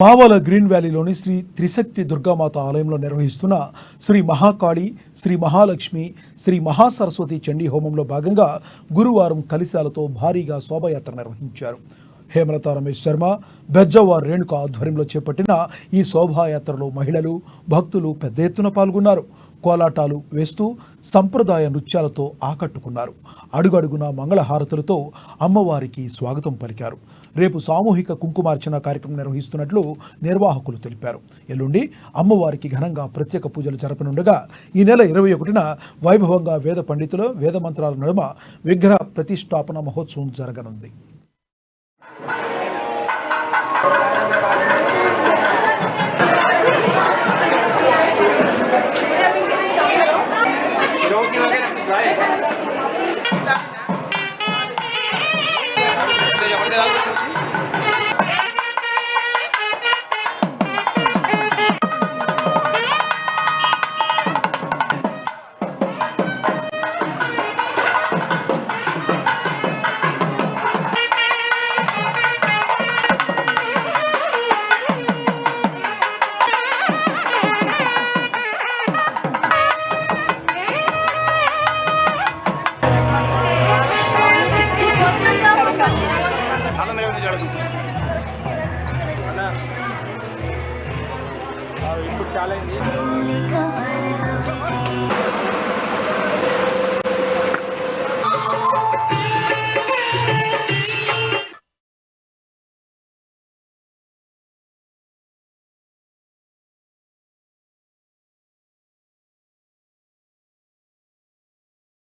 Mavala green వ్యాలీలోని Shri త్రిశక్తి Durgamata ఆలయంలో నిర్వహిస్తున్న శ్రీ మహాకాళి, శ్రీ మహాలక్ష్మి, శ్రీ మహాసరస్వతి చండీ హోమంలో భాగంగా గురువారం కలిశాలతో భారీగా శోభాయాత్ర నిర్వహించారు. హేమలత రమేష్ శర్మ, బెజ్జవార్ రేణుక ఆధ్వర్యంలో చేపట్టిన ఈ శోభాయాత్రలో మహిళలు, భక్తులు పెద్ద ఎత్తున పాల్గొన్నారు. కోలాటాలు వేస్తూ సంప్రదాయ నృత్యాలతో ఆకట్టుకున్నారు. అడుగడుగున మంగళహారతులతో అమ్మవారికి స్వాగతం పలికారు. రేపు సామూహిక కుంకుమార్చన కార్యక్రమం నిర్వహిస్తున్నట్లు నిర్వాహకులు తెలిపారు. ఎల్లుండి అమ్మవారికి ఘనంగా ప్రత్యేక పూజలు జరపనుండగా ఈ నెల 21న వైభవంగా వేద పండితుల వేద మంత్రాల నడుమ విగ్రహ ప్రతిష్టాపన మహోత్సవం జరగనుంది. ఇప్పుడు చాలా